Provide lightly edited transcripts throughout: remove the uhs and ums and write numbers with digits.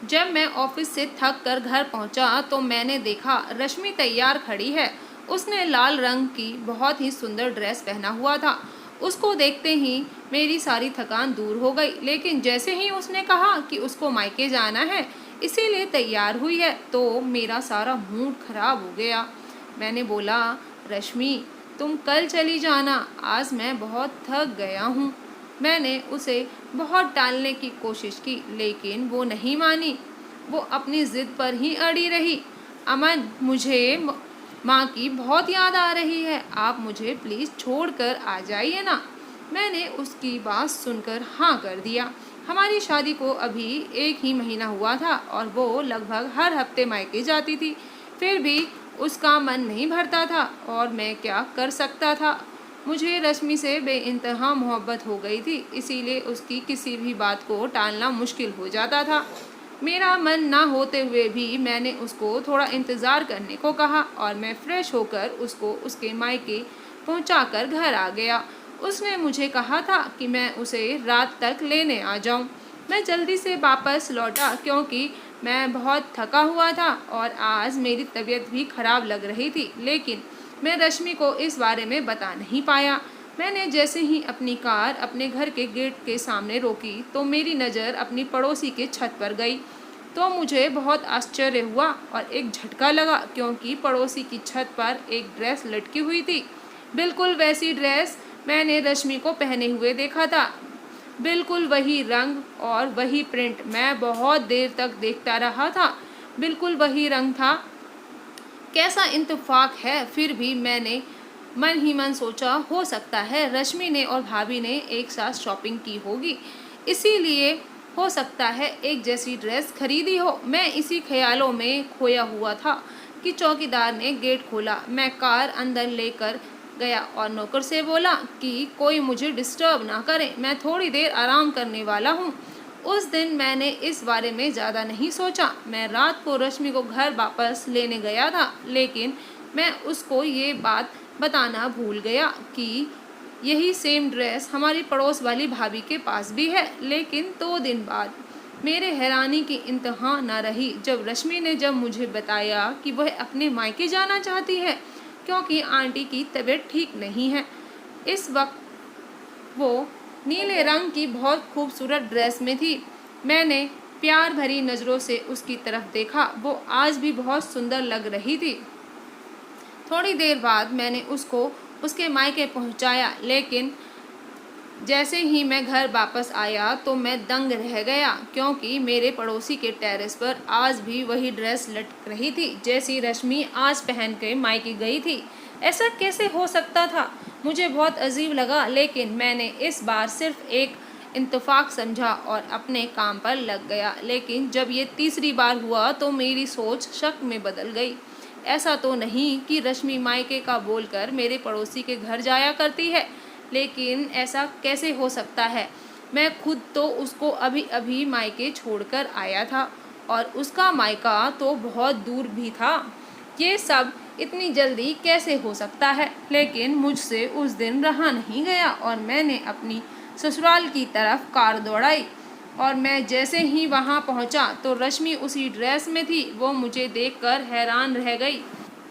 जब मैं ऑफिस से थक कर घर पहुंचा तो मैंने देखा रश्मि तैयार खड़ी है। उसने लाल रंग की बहुत ही सुंदर ड्रेस पहना हुआ था। उसको देखते ही मेरी सारी थकान दूर हो गई, लेकिन जैसे ही उसने कहा कि उसको मायके जाना है इसीलिए तैयार हुई है तो मेरा सारा मूड खराब हो गया। मैंने बोला, रश्मि तुम कल चली जाना, आज मैं बहुत थक गया हूँ। मैंने उसे बहुत टालने की कोशिश की लेकिन वो नहीं मानी। वो अपनी ज़िद पर ही अड़ी रही। अमन, मुझे माँ की बहुत याद आ रही है, आप मुझे प्लीज़ छोड़कर आ जाइए ना। मैंने उसकी बात सुनकर हाँ कर दिया। हमारी शादी को अभी 1 ही महीना हुआ था और वो लगभग हर हफ्ते मायके जाती थी। फिर भी उसका मन नहीं भरता था और मैं क्या कर सकता था। मुझे रश्मि से बेइंतहा मोहब्बत हो गई थी, इसीलिए उसकी किसी भी बात को टालना मुश्किल हो जाता था। मेरा मन ना होते हुए भी मैंने उसको थोड़ा इंतज़ार करने को कहा और मैं फ्रेश होकर उसको उसके मायके पहुंचाकर घर आ गया। उसने मुझे कहा था कि मैं उसे रात तक लेने आ जाऊं। मैं जल्दी से वापस लौटा क्योंकि मैं बहुत थका हुआ था और आज मेरी तबीयत भी खराब लग रही थी, लेकिन मैं रश्मि को इस बारे में बता नहीं पाया। मैंने जैसे ही अपनी कार अपने घर के गेट के सामने रोकी तो मेरी नज़र अपनी पड़ोसी के छत पर गई। तो मुझे बहुत आश्चर्य हुआ और एक झटका लगा क्योंकि पड़ोसी की छत पर एक ड्रेस लटकी हुई थी। बिल्कुल वैसी ड्रेस मैंने रश्मि को पहने हुए देखा था। बिल्कुल वही रंग और वही प्रिंट। मैं बहुत देर तक देखता रहा था। बिल्कुल वही रंग था। कैसा इत्तेफाक है। फिर भी मैंने मन ही मन सोचा, हो सकता है रश्मि ने और भाभी ने एक साथ शॉपिंग की होगी, इसीलिए हो सकता है एक जैसी ड्रेस खरीदी हो। मैं इसी ख्यालों में खोया हुआ था कि चौकीदार ने गेट खोला। मैं कार अंदर लेकर गया और नौकर से बोला कि कोई मुझे डिस्टर्ब ना करे, मैं थोड़ी देर आराम करने वाला हूँ। उस दिन मैंने इस बारे में ज़्यादा नहीं सोचा। मैं रात को रश्मि को घर वापस लेने गया था, लेकिन मैं उसको ये बात बताना भूल गया कि यही सेम ड्रेस हमारी पड़ोस वाली भाभी के पास भी है। लेकिन 2 दिन बाद मेरे हैरानी की इंतहा न रही जब मुझे बताया कि वह अपने मायके जाना चाहती है क्योंकि आंटी की तबीयत ठीक नहीं है। इस वक्त वो नीले रंग की बहुत खूबसूरत ड्रेस में थी। मैंने प्यार भरी नज़रों से उसकी तरफ देखा। वो आज भी बहुत सुंदर लग रही थी। थोड़ी देर बाद मैंने उसको उसके मायके पहुंचाया, लेकिन जैसे ही मैं घर वापस आया तो मैं दंग रह गया क्योंकि मेरे पड़ोसी के टेरेस पर आज भी वही ड्रेस लटक रही थी जैसी रश्मि आज पहन के मायके गई थी। ऐसा कैसे हो सकता था? मुझे बहुत अजीब लगा, लेकिन मैंने इस बार सिर्फ एक इत्तेफाक समझा और अपने काम पर लग गया। लेकिन जब ये तीसरी बार हुआ तो मेरी सोच शक में बदल गई। ऐसा तो नहीं कि रश्मि मायके का बोलकर मेरे पड़ोसी के घर जाया करती है, लेकिन ऐसा कैसे हो सकता है? मैं खुद तो उसको अभी अभी मायके छोड़कर आया था और उसका मायका तो बहुत दूर भी था। ये सब इतनी जल्दी कैसे हो सकता है? लेकिन मुझसे उस दिन रहा नहीं गया और मैंने अपनी ससुराल की तरफ कार दौड़ाई और मैं जैसे ही वहां पहुंचा तो रश्मि उसी ड्रेस में थी। वो मुझे देखकर हैरान रह गई।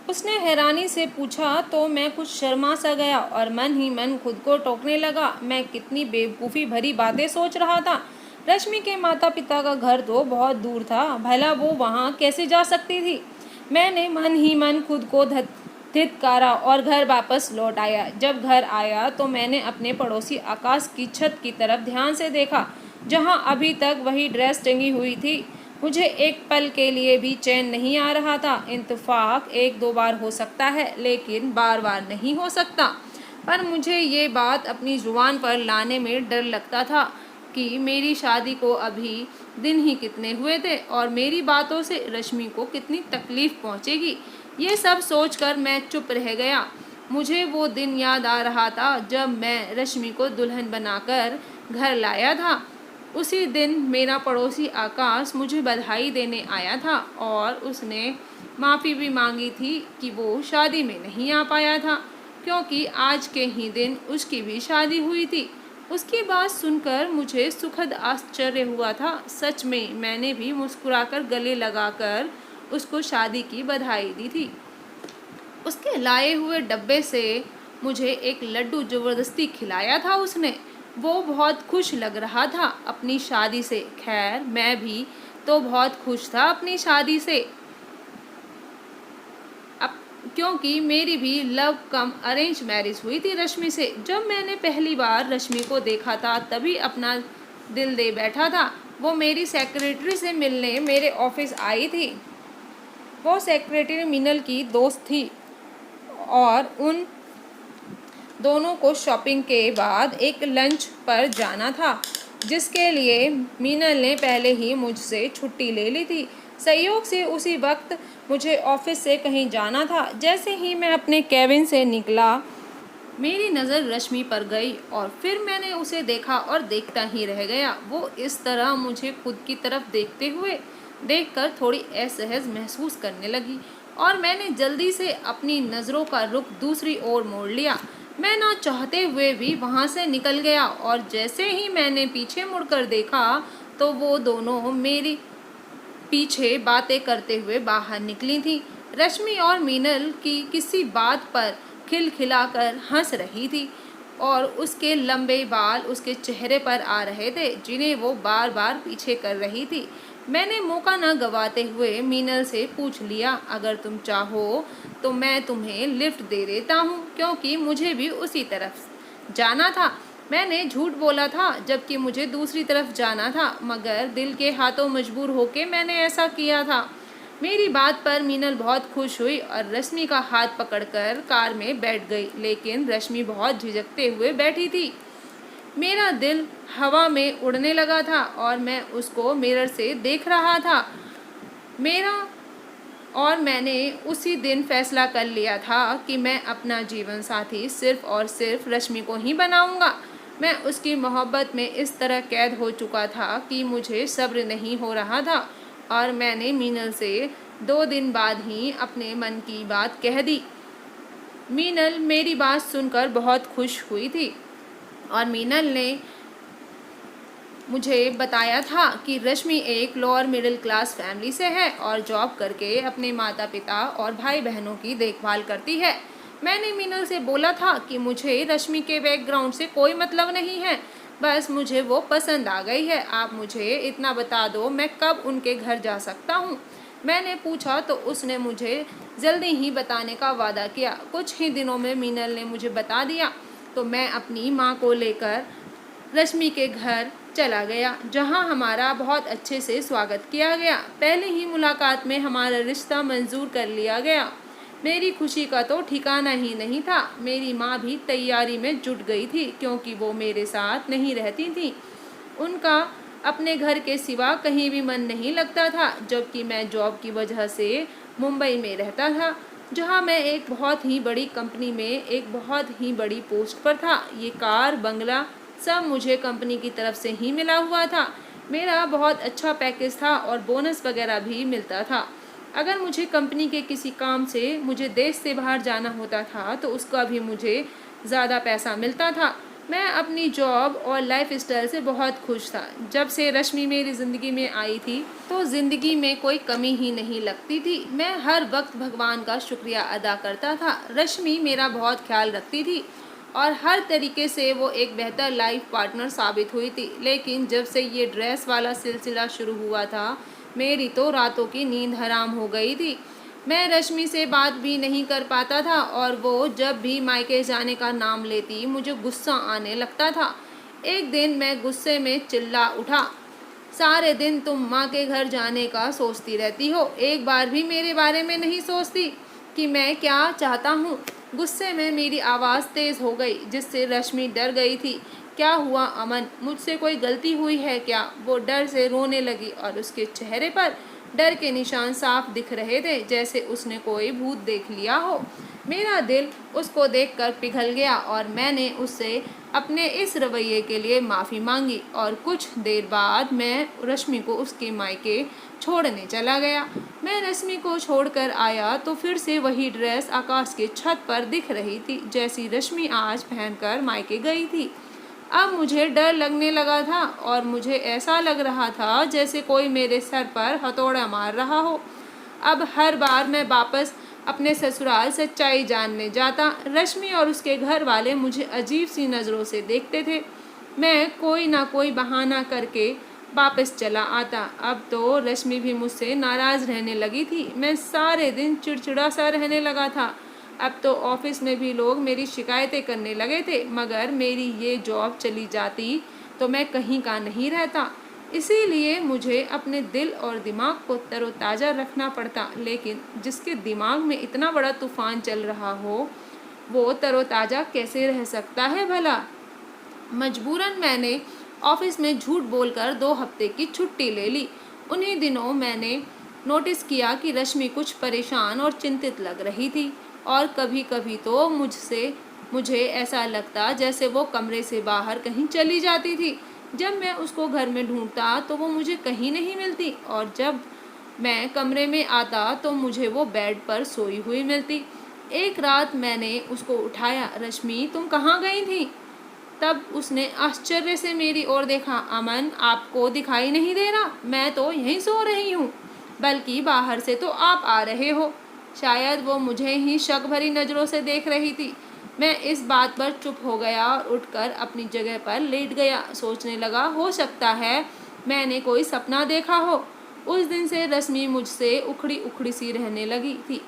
उसने हैरानी से पूछा तो मैं कुछ शर्मा सा गया और मन ही मन खुद को टोकने लगा। मैं कितनी बेवकूफ़ी भरी बातें सोच रहा था। रश्मि के माता पिता का घर तो बहुत दूर था, भला वो वहाँ कैसे जा सकती थी? मैंने मन ही मन खुद को धिक्कारा और घर वापस लौट आया। जब घर आया तो मैंने अपने पड़ोसी आकाश की छत की तरफ ध्यान से देखा, जहाँ अभी तक वही ड्रेस टंगी हुई थी। मुझे एक पल के लिए भी चैन नहीं आ रहा था। इत्तेफाक 1-2 बार हो सकता है, लेकिन बार बार नहीं हो सकता। पर मुझे ये बात अपनी जुबान पर लाने में डर लगता था कि मेरी शादी को अभी दिन ही कितने हुए थे और मेरी बातों से रश्मि को कितनी तकलीफ़ पहुँचेगी। ये सब सोचकर मैं चुप रह गया। मुझे वो दिन याद आ रहा था जब मैं रश्मि को दुल्हन बनाकर घर लाया था। उसी दिन मेरा पड़ोसी आकाश मुझे बधाई देने आया था और उसने माफ़ी भी मांगी थी कि वो शादी में नहीं आ पाया था क्योंकि आज के ही दिन उसकी भी शादी हुई थी। उसकी बात सुनकर मुझे सुखद आश्चर्य हुआ था। सच में मैंने भी मुस्कुराकर गले लगाकर उसको शादी की बधाई दी थी। उसके लाए हुए डब्बे से मुझे एक लड्डू जबरदस्ती खिलाया था उसने। वो बहुत खुश लग रहा था अपनी शादी से। खैर मैं भी तो बहुत खुश था अपनी शादी से, अब क्योंकि मेरी भी लव कम अरेंज मैरिज हुई थी रश्मि से। जब मैंने पहली बार रश्मि को देखा था तभी अपना दिल दे बैठा था। वो मेरी सेक्रेटरी से मिलने मेरे ऑफिस आई थी। वो सेक्रेटरी मीनल की दोस्त थी और उन दोनों को शॉपिंग के बाद एक लंच पर जाना था, जिसके लिए मीनल ने पहले ही मुझसे छुट्टी ले ली थी। संयोग से उसी वक्त मुझे ऑफिस से कहीं जाना था। जैसे ही मैं अपने केबिन से निकला मेरी नज़र रश्मि पर गई और फिर मैंने उसे देखा और देखता ही रह गया। वो इस तरह मुझे खुद की तरफ देखते हुए देखकर थोड़ी असहज महसूस करने लगी और मैंने जल्दी से अपनी नज़रों का रुख दूसरी ओर मोड़ लिया। मैं ना चाहते हुए भी वहाँ से निकल गया और जैसे ही मैंने पीछे मुड़कर देखा तो वो दोनों मेरी पीछे बातें करते हुए बाहर निकली थी। रश्मि और मीनल की किसी बात पर खिलखिलाकर हंस रही थी और उसके लंबे बाल उसके चेहरे पर आ रहे थे, जिन्हें वो बार बार पीछे कर रही थी। मैंने मौका न गंवाते हुए मीनल से पूछ लिया, अगर तुम चाहो तो मैं तुम्हें लिफ्ट दे देता हूँ, क्योंकि मुझे भी उसी तरफ जाना था। मैंने झूठ बोला था जबकि मुझे दूसरी तरफ जाना था, मगर दिल के हाथों मजबूर होके मैंने ऐसा किया था। मेरी बात पर मीनल बहुत खुश हुई और रश्मि का हाथ पकड़कर कार में बैठ गई, लेकिन रश्मि बहुत झिझकते हुए बैठी थी। मेरा दिल हवा में उड़ने लगा था और मैं उसको मिरर से देख रहा था। मैंने उसी दिन फैसला कर लिया था कि मैं अपना जीवन साथी सिर्फ और सिर्फ रश्मि को ही बनाऊंगा। मैं उसकी मोहब्बत में इस तरह कैद हो चुका था कि मुझे सब्र नहीं हो रहा था और मैंने मीनल से 2 दिन बाद ही अपने मन की बात कह दी। मीनल मेरी बात सुनकर बहुत खुश हुई थी और मीनल ने मुझे बताया था कि रश्मि एक लोअर मिडिल क्लास फैमिली से है और जॉब करके अपने माता पिता और भाई बहनों की देखभाल करती है। मैंने मीनल से बोला था कि मुझे रश्मि के बैकग्राउंड से कोई मतलब नहीं है, बस मुझे वो पसंद आ गई है। आप मुझे इतना बता दो मैं कब उनके घर जा सकता हूँ। मैंने पूछा तो उसने मुझे जल्दी ही बताने का वादा किया। कुछ ही दिनों में मीनल ने मुझे बता दिया तो मैं अपनी माँ को लेकर रश्मि के घर चला गया, जहां हमारा बहुत अच्छे से स्वागत किया गया। पहले ही मुलाकात में हमारा रिश्ता मंजूर कर लिया गया। मेरी खुशी का तो ठिकाना ही नहीं था। मेरी माँ भी तैयारी में जुट गई थी, क्योंकि वो मेरे साथ नहीं रहती थी। उनका अपने घर के सिवा कहीं भी मन नहीं लगता था, जबकि मैं जॉब की वजह से मुंबई में रहता था, जहाँ मैं एक बहुत ही बड़ी कंपनी में एक बहुत ही बड़ी पोस्ट पर था। ये कार बंगला सब मुझे कंपनी की तरफ से ही मिला हुआ था। मेरा बहुत अच्छा पैकेज था और बोनस वगैरह भी मिलता था। अगर मुझे कंपनी के किसी काम से मुझे देश से बाहर जाना होता था तो उसका भी मुझे ज़्यादा पैसा मिलता था। मैं अपनी जॉब और लाइफ स्टाइल से बहुत खुश था। जब से रश्मि मेरी ज़िंदगी में आई थी तो ज़िंदगी में कोई कमी ही नहीं लगती थी। मैं हर वक्त भगवान का शुक्रिया अदा करता था। रश्मि मेरा बहुत ख्याल रखती थी और हर तरीके से वो एक बेहतर लाइफ पार्टनर साबित हुई थी। लेकिन जब से ये ड्रेस वाला सिलसिला शुरू हुआ था मेरी तो रातों की नींद हराम हो गई थी। मैं रश्मि से बात भी नहीं कर पाता था और वो जब भी मायके जाने का नाम लेती मुझे गुस्सा आने लगता था। एक दिन मैं गुस्से में चिल्ला उठा, सारे दिन तुम माँ के घर जाने का सोचती रहती हो, एक बार भी मेरे बारे में नहीं सोचती कि मैं क्या चाहता हूँ। गुस्से में मेरी आवाज़ तेज़ हो गई, जिससे रश्मि डर गई थी। क्या हुआ अमन, मुझसे कोई गलती हुई है क्या? वो डर से रोने लगी और उसके चेहरे पर डर के निशान साफ दिख रहे थे, जैसे उसने कोई भूत देख लिया हो। मेरा दिल उसको देखकर पिघल गया और मैंने उससे अपने इस रवैये के लिए माफ़ी मांगी और कुछ देर बाद मैं रश्मि को उसके मायके छोड़ने चला गया। मैं रश्मि को छोड़कर आया तो फिर से वही ड्रेस आकाश के छत पर दिख रही थी, जैसी रश्मि आज पहनकर मायके गई थी। अब मुझे डर लगने लगा था और मुझे ऐसा लग रहा था जैसे कोई मेरे सर पर हथौड़ा मार रहा हो। अब हर बार मैं वापस अपने ससुराल सच्चाई जानने जाता, रश्मि और उसके घर वाले मुझे अजीब सी नज़रों से देखते थे। मैं कोई ना कोई बहाना करके वापस चला आता। अब तो रश्मि भी मुझसे नाराज़ रहने लगी थी। मैं सारे दिन चिड़चिड़ा सा रहने लगा था। अब तो ऑफिस में भी लोग मेरी शिकायतें करने लगे थे, मगर मेरी ये जॉब चली जाती तो मैं कहीं का नहीं रहता। इसीलिए मुझे अपने दिल और दिमाग को तरोताज़ा रखना पड़ता। लेकिन जिसके दिमाग में इतना बड़ा तूफान चल रहा हो, वो तरोताज़ा कैसे रह सकता है भला? मजबूरन मैंने ऑफिस में झूठ बोलकर 2 हफ्ते की छुट्टी ले ली। उन्हीं दिनों मैंने नोटिस किया कि रश्मि कुछ परेशान और चिंतित लग रही थी, और कभी कभी तो मुझे ऐसा लगता जैसे वो कमरे से बाहर कहीं चली जाती थी। जब मैं उसको घर में ढूंढता तो वो मुझे कहीं नहीं मिलती, और जब मैं कमरे में आता तो मुझे वो बेड पर सोई हुई मिलती। एक रात मैंने उसको उठाया, रश्मि तुम कहाँ गई थी? तब उसने आश्चर्य से मेरी ओर देखा। अमन, आपको दिखाई नहीं दे रहा? मैं तो यहीं सो रही हूँ, बल्कि बाहर से तो आप आ रहे हो। शायद वो मुझे ही शक भरी नज़रों से देख रही थी। मैं इस बात पर चुप हो गया और उठकर अपनी जगह पर लेट गया। सोचने लगा, हो सकता है मैंने कोई सपना देखा हो। उस दिन से रश्मि मुझसे उखड़ी उखड़ी सी रहने लगी थी।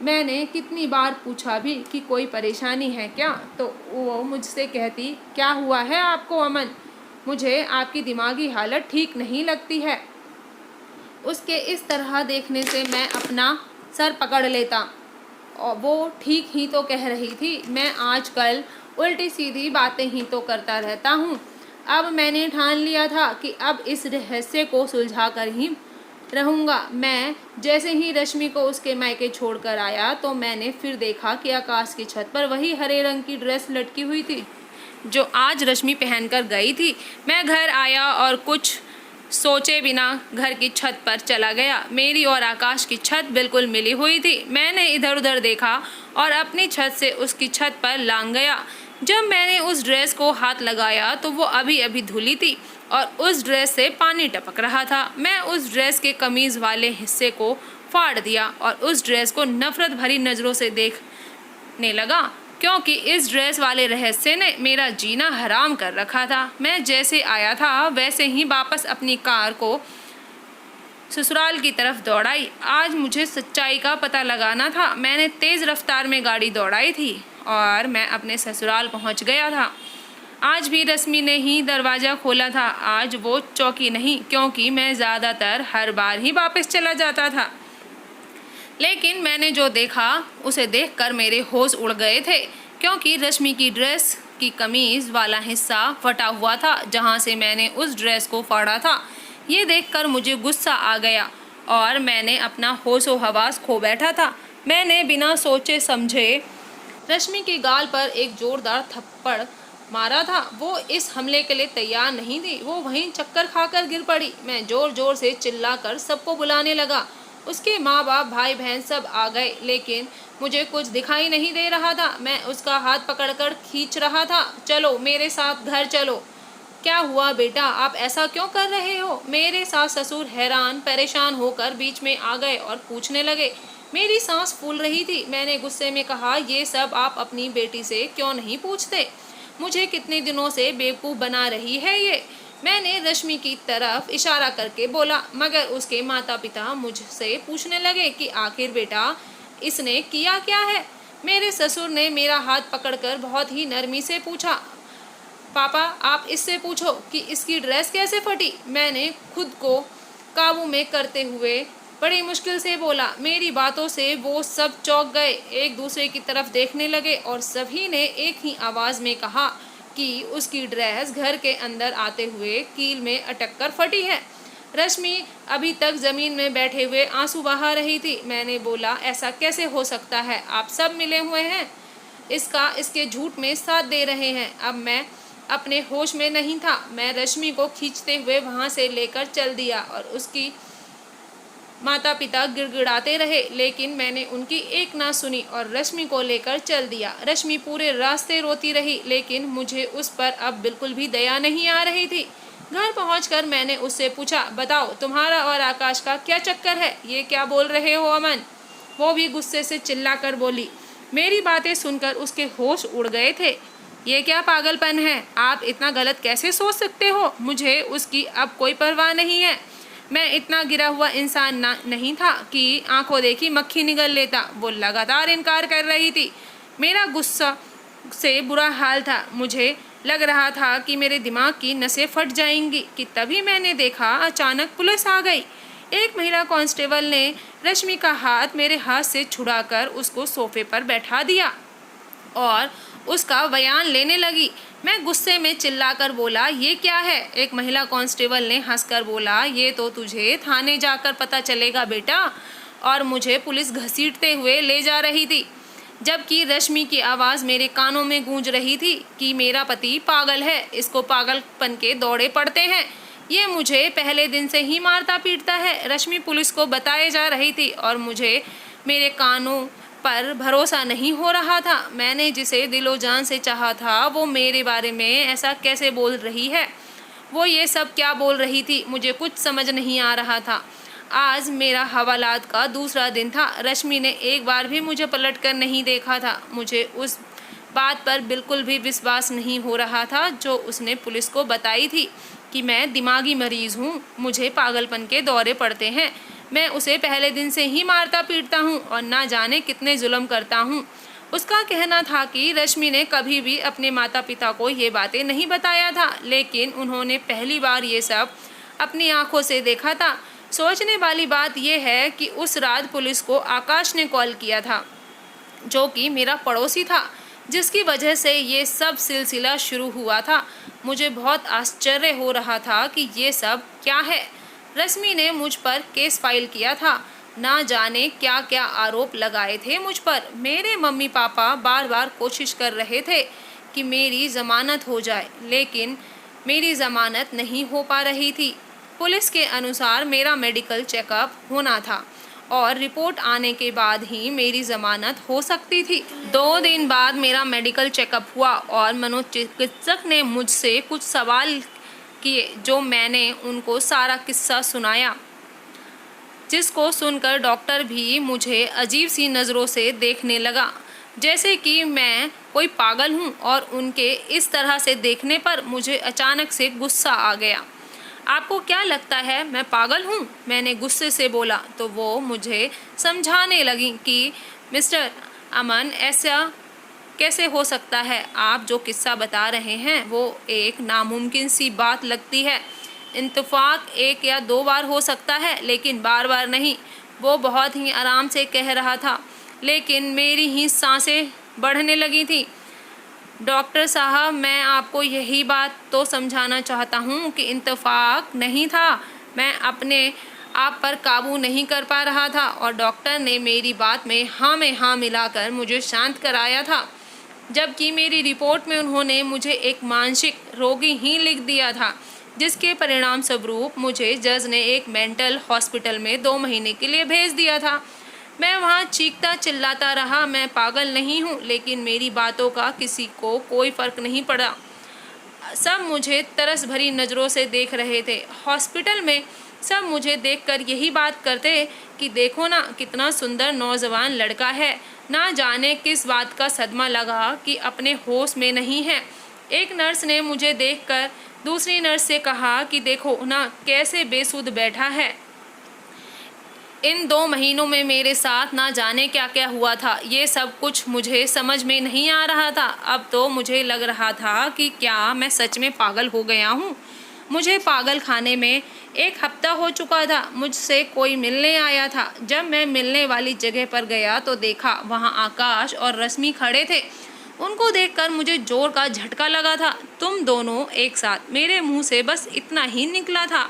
मैंने कितनी बार पूछा भी कि कोई परेशानी है क्या, तो वो मुझसे कहती, क्या हुआ है आपको अमन? मुझे आपकी दिमागी हालत ठीक नहीं लगती है। उसके इस तरह देखने से मैं अपना सर पकड़ लेता। और वो ठीक ही तो कह रही थी, मैं आजकल उल्टी सीधी बातें ही तो करता रहता हूँ। अब मैंने ठान लिया था कि अब इस रहस्य को सुलझा कर ही रहूँगा। मैं जैसे ही रश्मि को उसके मायके छोड़कर आया तो मैंने फिर देखा कि आकाश की छत पर वही हरे रंग की ड्रेस लटकी हुई थी जो आज रश्मि पहनकर गई थी। मैं घर आया और कुछ सोचे बिना घर की छत पर चला गया। मेरी और आकाश की छत बिल्कुल मिली हुई थी। मैंने इधर उधर देखा और अपनी छत से उसकी छत पर लांग गया। जब मैंने उस ड्रेस को हाथ लगाया तो वो अभी अभी धुली थी और उस ड्रेस से पानी टपक रहा था। मैं उस ड्रेस के कमीज वाले हिस्से को फाड़ दिया और उस ड्रेस को नफरत भरी नज़रों से देखने लगा, क्योंकि इस ड्रेस वाले रहस्य ने मेरा जीना हराम कर रखा था। मैं जैसे आया था वैसे ही वापस अपनी कार को ससुराल की तरफ दौड़ाई। आज मुझे सच्चाई का पता लगाना था। मैंने तेज़ रफ्तार में गाड़ी दौड़ाई थी और मैं अपने ससुराल पहुंच गया था। आज भी रश्मि ने ही दरवाज़ा खोला था। आज वो चौकी नहीं, क्योंकि मैं ज़्यादातर हर बार ही वापस चला जाता था। लेकिन मैंने जो देखा उसे देखकर मेरे होश उड़ गए थे, क्योंकि रश्मि की ड्रेस की कमीज़ वाला हिस्सा फटा हुआ था जहां से मैंने उस ड्रेस को फाड़ा था। ये देखकर मुझे गुस्सा आ गया और मैंने अपना होशो हवास खो बैठा था। मैंने बिना सोचे समझे रश्मि के गाल पर एक जोरदार थप्पड़ मारा था। वो इस हमले के लिए तैयार नहीं थी। वो वहीं चक्कर खाकर गिर पड़ी। मैं जोर जोर से चिल्लाकर सबको बुलाने लगा। उसके माँ बाप, भाई बहन सब आ गए, लेकिन मुझे कुछ दिखाई नहीं दे रहा था। मैं उसका हाथ पकड़कर खींच रहा था। चलो मेरे साथ घर चलो। क्या हुआ बेटा, आप ऐसा क्यों कर रहे हो? मेरे सास ससुर हैरान परेशान होकर बीच में आ गए और पूछने लगे। मेरी सांस फूल रही थी। मैंने गुस्से में कहा, ये सब आप अपनी बेटी से क्यों नहीं पूछते? मुझे कितने दिनों से बेवकूफ़ बना रही है ये। मैंने रश्मि की तरफ इशारा करके बोला, मगर उसके माता पिता मुझसे पूछने लगे कि आखिर बेटा इसने किया क्या है। मेरे ससुर ने मेरा हाथ पकड़कर बहुत ही नरमी से पूछा, पापा आप इससे पूछो कि इसकी ड्रेस कैसे फटी। मैंने खुद को काबू में करते हुए बड़ी मुश्किल से बोला। मेरी बातों से वो सब चौंक गए, एक दूसरे की तरफ देखने लगे और सभी ने एक ही आवाज़ में कहा कि उसकी ड्रेस घर के अंदर आते हुए कील में अटक कर फटी है। रश्मि अभी तक ज़मीन में बैठे हुए आंसू बहा रही थी। मैंने बोला, ऐसा कैसे हो सकता है? आप सब मिले हुए हैं, इसके झूठ में साथ दे रहे हैं। अब मैं अपने होश में नहीं था। मैं रश्मि को खींचते हुए वहाँ से लेकर चल दिया और उसकी माता पिता गिड़गिड़ाते रहे, लेकिन मैंने उनकी एक ना सुनी और रश्मि को लेकर चल दिया। रश्मि पूरे रास्ते रोती रही, लेकिन मुझे उस पर अब बिल्कुल भी दया नहीं आ रही थी। घर पहुंचकर मैंने उससे पूछा, बताओ तुम्हारा और आकाश का क्या चक्कर है? ये क्या बोल रहे हो अमन? वो भी गुस्से से चिल्लाकर बोली। मेरी बातें सुनकर उसके होश उड़ गए थे। ये क्या पागलपन है? आप इतना गलत कैसे सोच सकते हो? मुझे उसकी अब कोई परवाह नहीं है। मैं इतना गिरा हुआ इंसान नहीं था कि आंखों देखी मक्खी निगल लेता। वो लगातार इनकार कर रही थी। मेरा गुस्सा से बुरा हाल था। मुझे लग रहा था कि मेरे दिमाग की नसें फट जाएंगी कि तभी मैंने देखा अचानक पुलिस आ गई। एक महिला कांस्टेबल ने रश्मि का हाथ मेरे हाथ से छुड़ाकर उसको सोफे पर बैठा दिया और उसका बयान लेने लगी। मैं गुस्से में चिल्लाकर बोला, ये क्या है? एक महिला कांस्टेबल ने हंसकर बोला, ये तो तुझे थाने जाकर पता चलेगा बेटा। और मुझे पुलिस घसीटते हुए ले जा रही थी, जबकि रश्मि की आवाज़ मेरे कानों में गूंज रही थी कि मेरा पति पागल है, इसको पागलपन के दौरे पड़ते हैं, ये मुझे पहले दिन से ही मारता पीटता है। रश्मि पुलिस को बताए जा रही थी और मुझे मेरे कानों पर भरोसा नहीं हो रहा था। मैंने जिसे दिलो जान से चाहा था वो मेरे बारे में ऐसा कैसे बोल रही है? वो ये सब क्या बोल रही थी? मुझे कुछ समझ नहीं आ रहा था। आज मेरा हवालात का दूसरा दिन था। रश्मि ने एक बार भी मुझे पलट कर नहीं देखा था। मुझे उस बात पर बिल्कुल भी विश्वास नहीं हो रहा था जो उसने पुलिस को बताई थी कि मैं दिमागी मरीज़ हूँ, मुझे पागलपन के दौरे पड़ते हैं। मैं उसे पहले दिन से ही मारता पीटता हूँ और ना जाने कितने जुल्म करता हूँ। उसका कहना था कि रश्मि ने कभी भी अपने माता पिता को ये बातें नहीं बताया था, लेकिन उन्होंने पहली बार ये सब अपनी आंखों से देखा था। सोचने वाली बात यह है कि उस रात पुलिस को आकाश ने कॉल किया था, जो कि मेरा पड़ोसी था, जिसकी वजह से ये सब सिलसिला शुरू हुआ था। मुझे बहुत आश्चर्य हो रहा था कि ये सब क्या है। रश्मि ने मुझ पर केस फाइल किया था, ना जाने क्या क्या आरोप लगाए थे मुझ पर। मेरे मम्मी पापा बार बार कोशिश कर रहे थे कि मेरी ज़मानत हो जाए, लेकिन मेरी ज़मानत नहीं हो पा रही थी। पुलिस के अनुसार मेरा मेडिकल चेकअप होना था और रिपोर्ट आने के बाद ही मेरी ज़मानत हो सकती थी। 2 दिन बाद मेरा मेडिकल चेकअप हुआ और मनोचिकित्सक ने मुझसे कुछ सवाल किए, जो मैंने उनको सारा किस्सा सुनाया, जिसको सुनकर डॉक्टर भी मुझे अजीब सी नज़रों से देखने लगा, जैसे कि मैं कोई पागल हूँ। और उनके इस तरह से देखने पर मुझे अचानक से गुस्सा आ गया। आपको क्या लगता है मैं पागल हूँ? मैंने गुस्से से बोला। तो वो मुझे समझाने लगी कि मिस्टर अमन, ऐसा कैसे हो सकता है? आप जो किस्सा बता रहे हैं वो एक नामुमकिन सी बात लगती है। इत्तेफाक 1 या 2 बार हो सकता है, लेकिन बार बार नहीं। वो बहुत ही आराम से कह रहा था, लेकिन मेरी ही सांसें बढ़ने लगी थी। डॉक्टर साहब, मैं आपको यही बात तो समझाना चाहता हूँ कि इत्तेफाक नहीं था, मैं अपने आप पर काबू नहीं कर पा रहा था। और डॉक्टर ने मेरी बात में हाँ मिलाकर मुझे शांत कराया था, जबकि मेरी रिपोर्ट में उन्होंने मुझे एक मानसिक रोगी ही लिख दिया था, जिसके परिणाम स्वरूप मुझे जज ने एक मेंटल हॉस्पिटल में 2 महीने के लिए भेज दिया था। मैं वहाँ चीखता चिल्लाता रहा, मैं पागल नहीं हूँ, लेकिन मेरी बातों का किसी को कोई फ़र्क नहीं पड़ा। सब मुझे तरस भरी नज़रों से देख रहे थे। हॉस्पिटल में सब मुझे देखकर यही बात करते कि देखो ना, कितना सुंदर नौजवान लड़का है। ना जाने किस बात का सदमा लगा कि अपने होश में नहीं है। एक नर्स ने मुझे देखकर दूसरी नर्स से कहा कि देखो ना, कैसे बेसुध बैठा है। इन 2 महीनों में मेरे साथ ना जाने क्या क्या हुआ था। ये सब कुछ मुझे समझ में नहीं आ रहा था। अब तो मुझे लग रहा था कि क्या मैं सच में पागल हो गया हूँ। मुझे पागल खाने में 1 हफ्ता हो चुका था। मुझसे कोई मिलने आया था। जब मैं मिलने वाली जगह पर गया तो देखा वहाँ आकाश और रश्मि खड़े थे। उनको देखकर मुझे जोर का झटका लगा था। तुम दोनों एक साथ? मेरे मुंह से बस इतना ही निकला था।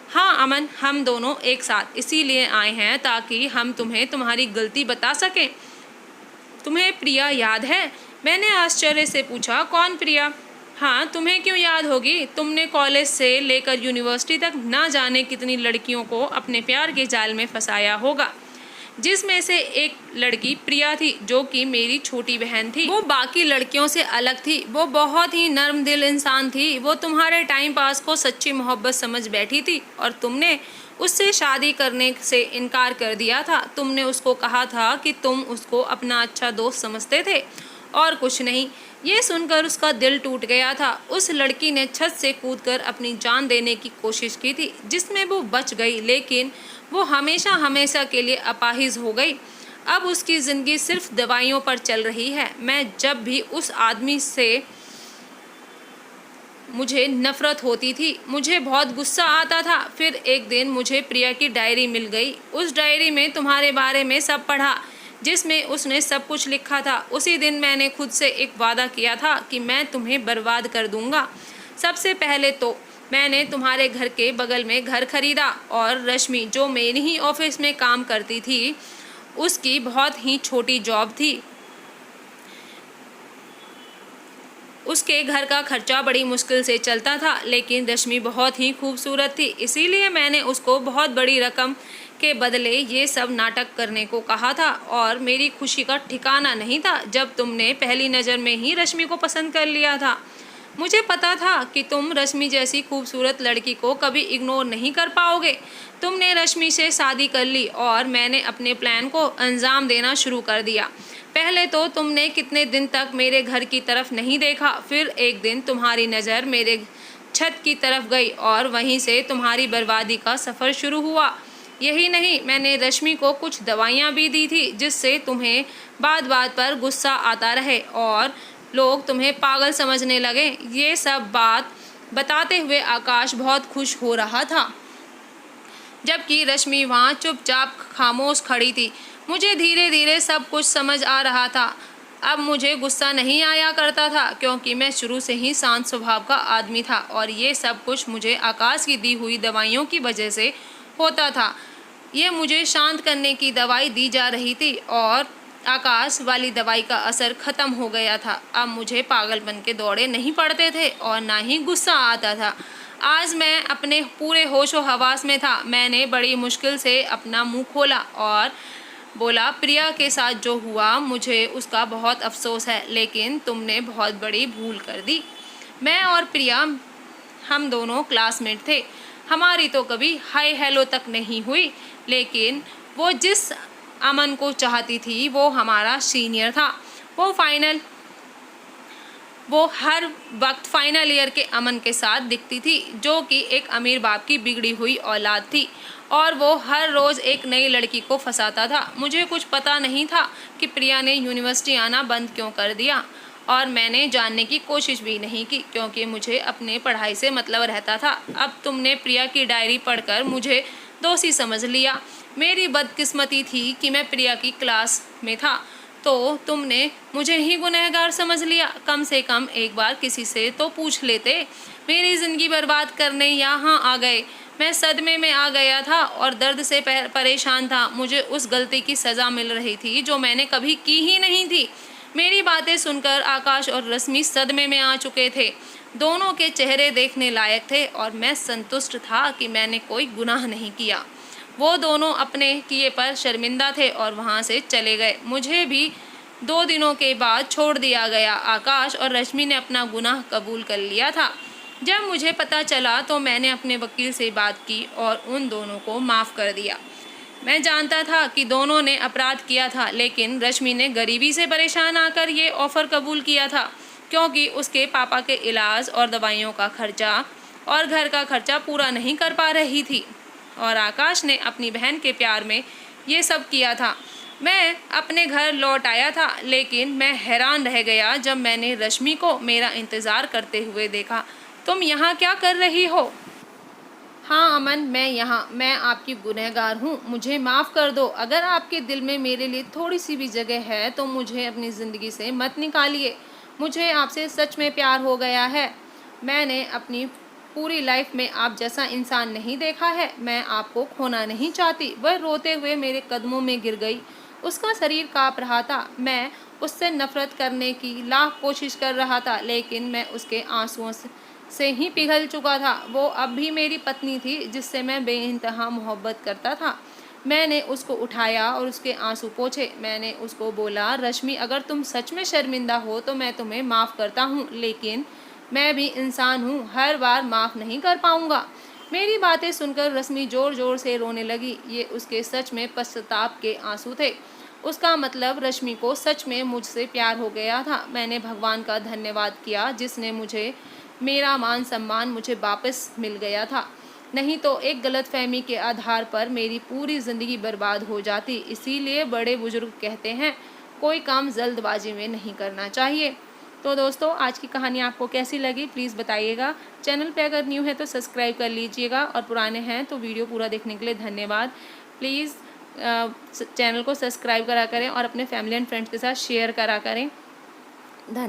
हाँ अमन, हम दोनों एक साथ इसीलिए आए हैं ताकि हम तुम्हें तुम्हारी गलती बता सकें। तुम्हें प्रिया याद है? मैंने आश्चर्य से पूछा। कौन प्रिया? हाँ, तुम्हें क्यों याद होगी? तुमने कॉलेज से लेकर यूनिवर्सिटी तक ना जाने कितनी लड़कियों को अपने प्यार के जाल में फंसाया होगा, जिसमें से एक लड़की प्रिया थी, जो कि मेरी छोटी बहन थी। वो बाकी लड़कियों से अलग थी। वो बहुत ही नर्म दिल इंसान थी। वो तुम्हारे टाइम पास को सच्ची मोहब्बत समझ बैठी थी और तुमने उससे शादी करने से इनकार कर दिया था। तुमने उसको कहा था कि तुम उसको अपना अच्छा दोस्त समझते थे और कुछ नहीं। ये सुनकर उसका दिल टूट गया था। उस लड़की ने छत से कूदकर अपनी जान देने की कोशिश की थी, जिसमें वो बच गई, लेकिन वो हमेशा हमेशा के लिए अपाहिज हो गई। अब उसकी ज़िंदगी सिर्फ दवाइयों पर चल रही है। मैं जब भी उस आदमी से मुझे नफ़रत होती थी, मुझे बहुत गुस्सा आता था। फिर एक दिन मुझे प्रिया की डायरी मिल गई। उस डायरी में तुम्हारे बारे में सब पढ़ा, जिसमें उसने सब कुछ लिखा था। उसी दिन मैंने खुद से एक वादा किया था कि मैं तुम्हें बर्बाद कर दूंगा। सबसे पहले तो मैंने तुम्हारे घर के बगल में घर खरीदा और रश्मि, जो मेरी ही ऑफिस में काम करती थी, उसकी बहुत ही छोटी जॉब थी। उसके घर का खर्चा बड़ी मुश्किल से चलता था, लेकिन रश्मि बहुत ही खूबसूरत थी, इसीलिए मैंने उसको बहुत बड़ी रकम के बदले ये सब नाटक करने को कहा था। और मेरी खुशी का ठिकाना नहीं था जब तुमने पहली नज़र में ही रश्मि को पसंद कर लिया था। मुझे पता था कि तुम रश्मि जैसी खूबसूरत लड़की को कभी इग्नोर नहीं कर पाओगे। तुमने रश्मि से शादी कर ली और मैंने अपने प्लान को अंजाम देना शुरू कर दिया। पहले तो तुमने कितने दिन तक मेरे घर की तरफ नहीं देखा। फिर एक दिन तुम्हारी नज़र मेरे छत की तरफ गई और वहीं से तुम्हारी बर्बादी का सफ़र शुरू हुआ। यही नहीं, मैंने रश्मि को कुछ दवाइयाँ भी दी थी, जिससे तुम्हें बात बात पर गुस्सा आता रहे और लोग तुम्हें पागल समझने लगे। ये सब बात बताते हुए आकाश बहुत खुश हो रहा था, जबकि रश्मि वहाँ चुपचाप खामोश खड़ी थी। मुझे धीरे धीरे सब कुछ समझ आ रहा था। अब मुझे गुस्सा नहीं आया करता था, क्योंकि मैं शुरू से ही शांत स्वभाव का आदमी था और ये सब कुछ मुझे आकाश की दी हुई दवाइयों की वजह से होता था। ये मुझे शांत करने की दवाई दी जा रही थी और आकाश वाली दवाई का असर ख़त्म हो गया था। अब मुझे पागलपन के दौरे नहीं पड़ते थे और ना ही गुस्सा आता था। आज मैं अपने पूरे होशो हवास में था। मैंने बड़ी मुश्किल से अपना मुंह खोला और बोला, प्रिया के साथ जो हुआ मुझे उसका बहुत अफसोस है, लेकिन तुमने बहुत बड़ी भूल कर दी। मैं और प्रिया, हम दोनों क्लासमेट थे। हमारी तो कभी हाय हेलो तक नहीं हुई, लेकिन वो जिस अमन को चाहती थी वो हमारा सीनियर था। वो हर वक्त फाइनल ईयर के अमन के साथ दिखती थी, जो कि एक अमीर बाप की बिगड़ी हुई औलाद थी, और वो हर रोज़ एक नई लड़की को फंसाता था। मुझे कुछ पता नहीं था कि प्रिया ने यूनिवर्सिटी आना बंद क्यों कर दिया, और मैंने जानने की कोशिश भी नहीं की, क्योंकि मुझे अपने पढ़ाई से मतलब रहता था। अब तुमने प्रिया की डायरी पढ़कर मुझे दोषी समझ लिया। मेरी बदकिस्मती थी कि मैं प्रिया की क्लास में था, तो तुमने मुझे ही गुनहगार समझ लिया। कम से कम एक बार किसी से तो पूछ लेते। मेरी ज़िंदगी बर्बाद करने यहाँ आ गए। मैं सदमे में आ गया था और दर्द से परेशान था। मुझे उस गलती की सज़ा मिल रही थी जो मैंने कभी की ही नहीं थी। मेरी बातें सुनकर आकाश और रश्मि सदमे में आ चुके थे। दोनों के चेहरे देखने लायक थे और मैं संतुष्ट था कि मैंने कोई गुनाह नहीं किया। वो दोनों अपने किए पर शर्मिंदा थे और वहाँ से चले गए। मुझे भी 2 दिनों के बाद छोड़ दिया गया। आकाश और रश्मि ने अपना गुनाह कबूल कर लिया था। जब मुझे पता चला तो मैंने अपने वकील से बात की और उन दोनों को माफ़ कर दिया। मैं जानता था कि दोनों ने अपराध किया था, लेकिन रश्मि ने गरीबी से परेशान आकर ये ऑफ़र कबूल किया था, क्योंकि उसके पापा के इलाज और दवाइयों का खर्चा और घर का खर्चा पूरा नहीं कर पा रही थी। और आकाश ने अपनी बहन के प्यार में ये सब किया था। मैं अपने घर लौट आया था, लेकिन मैं हैरान रह गया जब मैंने रश्मि को मेरा इंतज़ार करते हुए देखा। तुम यहाँ क्या कर रही हो? हाँ अमन, मैं आपकी गुनहगार हूँ। मुझे माफ़ कर दो। अगर आपके दिल में मेरे लिए थोड़ी सी भी जगह है तो मुझे अपनी ज़िंदगी से मत निकालिए। मुझे आपसे सच में प्यार हो गया है। मैंने अपनी पूरी लाइफ में आप जैसा इंसान नहीं देखा है। मैं आपको खोना नहीं चाहती। वह रोते हुए मेरे कदमों में गिर गई। उसका शरीर काँप रहा था। मैं उससे नफरत करने की लाख कोशिश कर रहा था, लेकिन मैं उसके आंसुओं से ही पिघल चुका था। वो अब भी मेरी पत्नी थी, जिससे मैं बेइंतहा मोहब्बत करता था। मैंने उसको उठाया और उसके आंसू पोंछे। मैंने उसको बोला, रश्मि, अगर तुम सच में शर्मिंदा हो तो मैं तुम्हें माफ़ करता हूँ, लेकिन मैं भी इंसान हूँ, हर बार माफ़ नहीं कर पाऊँगा। मेरी बातें सुनकर रश्मि ज़ोर ज़ोर से रोने लगी। ये उसके सच में पश्चाताप के आंसू थे। उसका मतलब रश्मि को सच में मुझसे प्यार हो गया था। मैंने भगवान का धन्यवाद किया, जिसने मुझे मेरा मान सम्मान मुझे वापस मिल गया था। नहीं तो एक गलतफहमी के आधार पर मेरी पूरी ज़िंदगी बर्बाद हो जाती। इसीलिए बड़े बुजुर्ग कहते हैं, कोई काम जल्दबाजी में नहीं करना चाहिए। तो दोस्तों, आज की कहानी आपको कैसी लगी प्लीज़ बताइएगा। चैनल पे अगर न्यू है तो सब्सक्राइब कर लीजिएगा, और पुराने हैं तो वीडियो पूरा देखने के लिए धन्यवाद। प्लीज़ चैनल को सब्सक्राइब करा करें और अपने फैमिली एंड फ्रेंड्स के साथ शेयर करा करें। धन्यवाद।